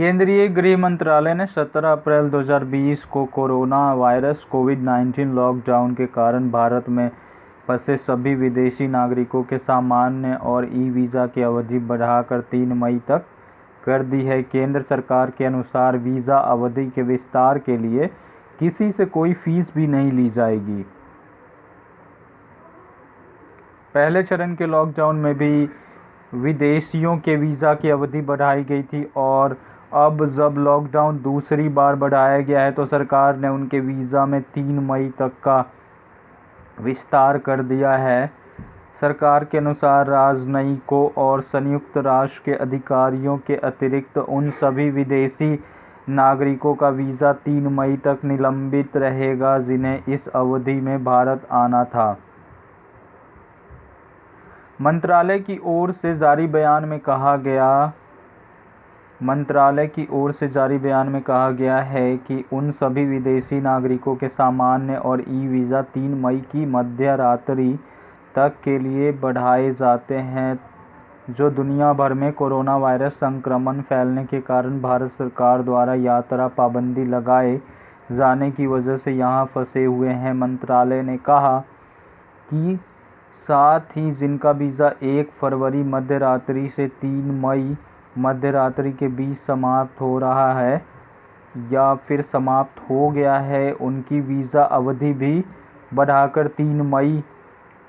केंद्रीय गृह मंत्रालय ने 17 अप्रैल 2020 को कोरोना वायरस कोविड-19 लॉकडाउन के कारण भारत में फंसे सभी विदेशी नागरिकों के सामान्य और ई-वीज़ा की अवधि बढ़ाकर 3 मई तक कर दी है। केंद्र सरकार के अनुसार वीज़ा अवधि के विस्तार के लिए किसी से कोई फीस भी नहीं ली जाएगी। पहले चरण के लॉकडाउन में भी विदेशियों के वीज़ा की अवधि बढ़ाई गई थी और अब जब लॉकडाउन दूसरी बार बढ़ाया गया है तो सरकार ने उनके वीज़ा में 3 मई तक का विस्तार कर दिया है। सरकार के अनुसार राजनयिकों और संयुक्त राष्ट्र के अधिकारियों के अतिरिक्त उन सभी विदेशी नागरिकों का वीज़ा 3 मई तक निलंबित रहेगा जिन्हें इस अवधि में भारत आना था। मंत्रालय की ओर से जारी बयान में कहा गया है कि उन सभी विदेशी नागरिकों के सामान्य और ई-वीज़ा 3 मई की मध्य रात्रि तक के लिए बढ़ाए जाते हैं जो दुनिया भर में कोरोना वायरस संक्रमण फैलने के कारण भारत सरकार द्वारा यात्रा पाबंदी लगाए जाने की वजह से यहाँ फंसे हुए हैं। मंत्रालय ने कहा कि साथ ही जिनका वीज़ा 1 फरवरी मध्यरात्रि से 3 मई मध्यरात्रि के बीच समाप्त हो रहा है या फिर समाप्त हो गया है, उनकी वीज़ा अवधि भी बढ़ाकर 3 मई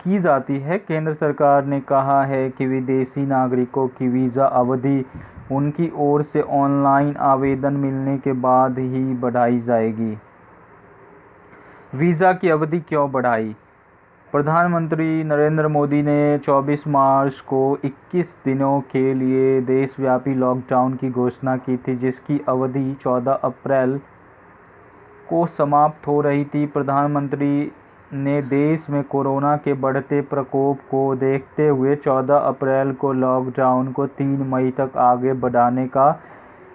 की जाती है। केंद्र सरकार ने कहा है कि विदेशी नागरिकों की वीज़ा अवधि उनकी ओर से ऑनलाइन आवेदन मिलने के बाद ही बढ़ाई जाएगी। वीज़ा की अवधि क्यों बढ़ाई? प्रधानमंत्री नरेंद्र मोदी ने 24 मार्च को 21 दिनों के लिए देशव्यापी लॉकडाउन की घोषणा की थी जिसकी अवधि 14 अप्रैल को समाप्त हो रही थी। प्रधानमंत्री ने देश में कोरोना के बढ़ते प्रकोप को देखते हुए 14 अप्रैल को लॉकडाउन को 3 मई तक आगे बढ़ाने का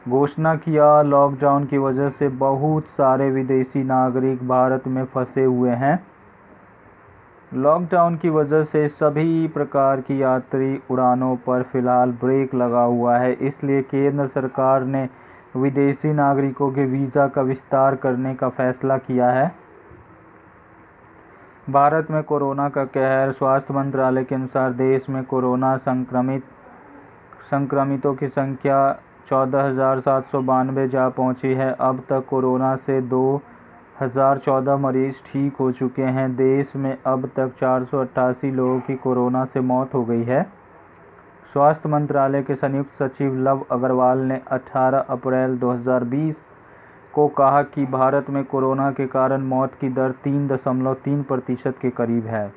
घोषणा किया। लॉकडाउन की वजह से बहुत सारे विदेशी नागरिक भारत में फंसे हुए हैं। लॉकडाउन की वजह से सभी प्रकार की यात्री उड़ानों पर फिलहाल ब्रेक लगा हुआ है, इसलिए केंद्र सरकार ने विदेशी नागरिकों के वीज़ा का विस्तार करने का फैसला किया है। भारत में कोरोना का कहर। स्वास्थ्य मंत्रालय के अनुसार देश में कोरोना संक्रमितों की संख्या 14,792 जा पहुंची है। अब तक कोरोना से 2014 मरीज ठीक हो चुके हैं। देश में अब तक 488 लोगों की कोरोना से मौत हो गई है। स्वास्थ्य मंत्रालय के संयुक्त सचिव लव अग्रवाल ने 18 अप्रैल 2020 को कहा कि भारत में कोरोना के कारण मौत की दर 3.3% के करीब है।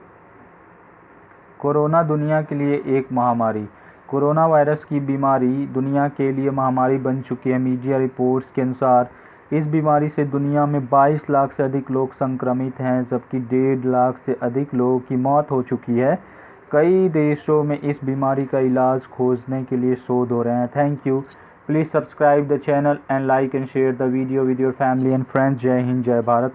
कोरोना दुनिया के लिए एक महामारी। कोरोना वायरस की बीमारी दुनिया के लिए महामारी बन चुकी है। मीडिया रिपोर्ट्स के अनुसार इस बीमारी से दुनिया में 22 लाख से अधिक लोग संक्रमित हैं जबकि 1.5 लाख से अधिक लोगों की मौत हो चुकी है। कई देशों में इस बीमारी का इलाज खोजने के लिए शोध हो रहे हैं। Thank you. Please subscribe the channel and like and share the video with your family and friends. जय हिंद, जय भारत।